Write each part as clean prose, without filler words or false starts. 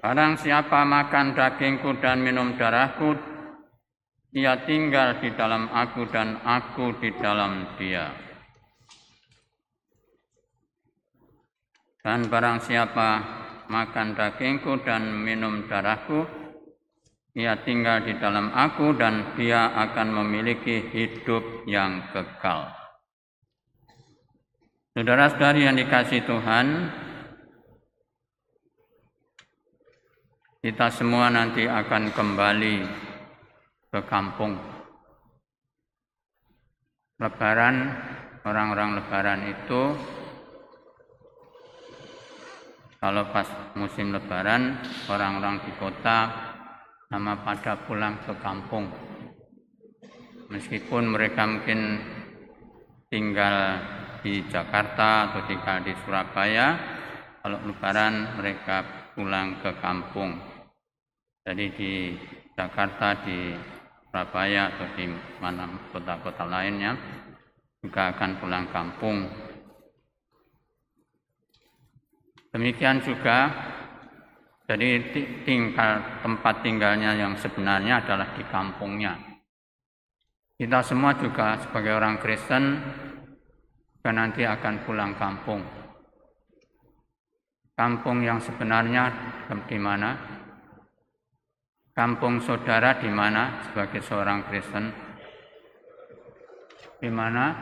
Barang siapa makan dagingku dan minum darahku, ia tinggal di dalam aku dan aku di dalam dia. Dan barang siapa makan dagingku dan minum darahku, ia tinggal di dalam aku dan dia akan memiliki hidup yang kekal. Saudara-saudari yang dikasihi Tuhan, kita semua nanti akan kembali ke kampung. Lebaran, orang-orang Lebaran itu kalau pas musim Lebaran, orang-orang di kota sama pada pulang ke kampung. Meskipun mereka mungkin tinggal di Jakarta atau tinggal di Surabaya, kalau Lebaran mereka pulang ke kampung. Jadi di Jakarta, di Surabaya atau di mana kota-kota lainnya juga akan pulang kampung. Demikian juga, jadi tempat tinggalnya yang sebenarnya adalah di kampungnya. Kita semua juga sebagai orang Kristen juga nanti akan pulang kampung. Kampung yang sebenarnya di mana? Kampung saudara di mana sebagai seorang Kristen? Di mana?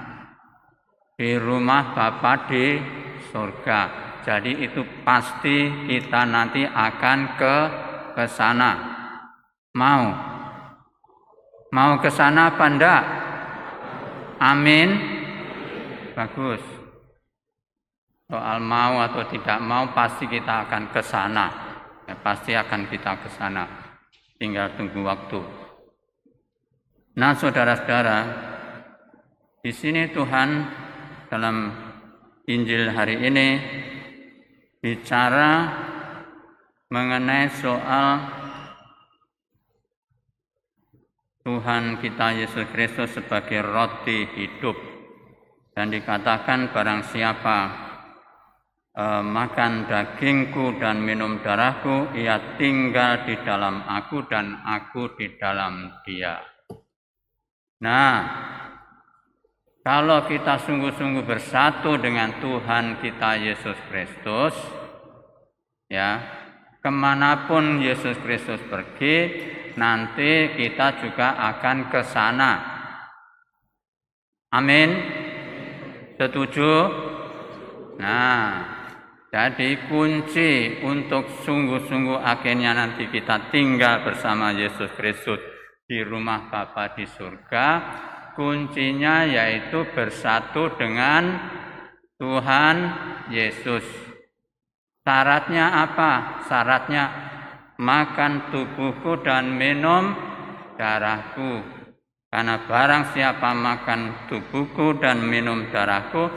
Di rumah Bapa di surga. Jadi itu pasti kita nanti akan ke sana. Mau ke sana apa enggak? Amin. Bagus. Soal mau atau tidak mau pasti kita akan ke sana. Ya, pasti akan kita ke sana. Tinggal tunggu waktu. Nah, saudara-saudara, di sini Tuhan dalam Injil hari ini bicara mengenai soal Tuhan kita Yesus Kristus sebagai roti hidup, dan dikatakan barang siapa makan dagingku dan minum darahku, ia tinggal di dalam aku dan aku di dalam dia. Nah, kalau kita sungguh-sungguh bersatu dengan Tuhan kita Yesus Kristus, ya, kemanapun Yesus Kristus pergi, nanti kita juga akan ke sana. Amin. Setuju? Nah, jadi kunci untuk sungguh-sungguh akhirnya nanti kita tinggal bersama Yesus Kristus di rumah Bapa di surga, kuncinya yaitu bersatu dengan Tuhan Yesus. Syaratnya apa? Syaratnya makan tubuhku dan minum darahku. Karena barang siapa makan tubuhku dan minum darahku,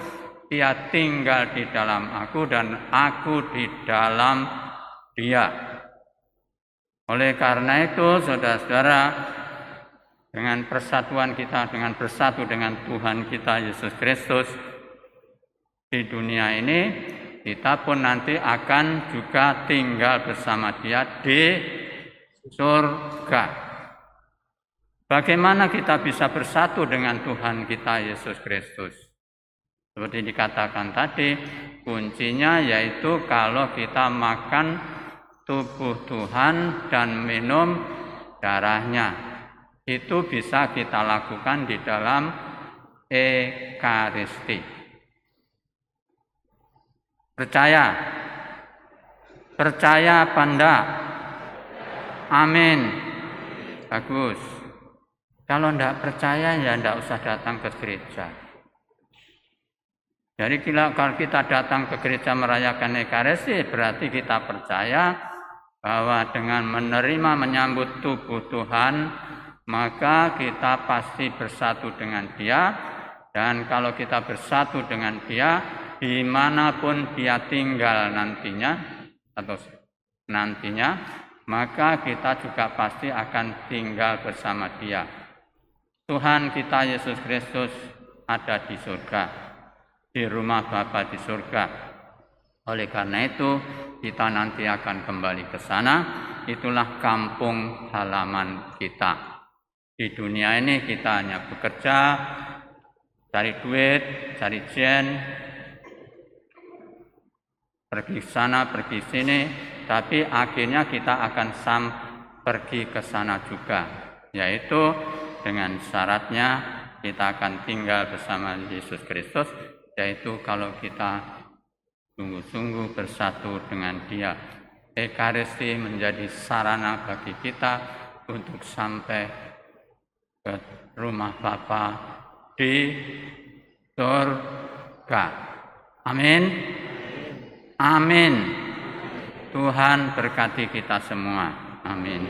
ia tinggal di dalam aku dan aku di dalam dia. Oleh karena itu, saudara-saudara, dengan persatuan kita, dengan bersatu dengan Tuhan kita Yesus Kristus di dunia ini, kita pun nanti akan juga tinggal bersama Dia di surga. Bagaimana kita bisa bersatu dengan Tuhan kita Yesus Kristus? Seperti dikatakan tadi, kuncinya yaitu kalau kita makan tubuh Tuhan dan minum darahnya. Itu bisa kita lakukan di dalam Ekaristi. Percaya? Percaya apa enggak? Amin. Bagus. Kalau enggak percaya ya enggak usah datang ke gereja. Jadi kalau kita datang ke gereja merayakan Ekaristi, berarti kita percaya bahwa dengan menerima menyambut tubuh Tuhan, maka kita pasti bersatu dengan Dia, dan kalau kita bersatu dengan Dia, dimanapun Dia tinggal nantinya, maka kita juga pasti akan tinggal bersama Dia. Tuhan kita Yesus Kristus ada di surga, di rumah Bapa di surga. Oleh karena itu, kita nanti akan kembali ke sana. Itulah kampung halaman kita. Di dunia ini kita hanya bekerja, cari duit, cari jen, pergi sana, pergi sini, tapi akhirnya kita akan pergi ke sana juga, yaitu dengan syaratnya kita akan tinggal bersama Yesus Kristus, yaitu kalau kita sungguh-sungguh bersatu dengan Dia. Ekaristi menjadi sarana bagi kita untuk sampai ke rumah Bapa di surga. Amin. Amin. Tuhan berkati kita semua. Amin.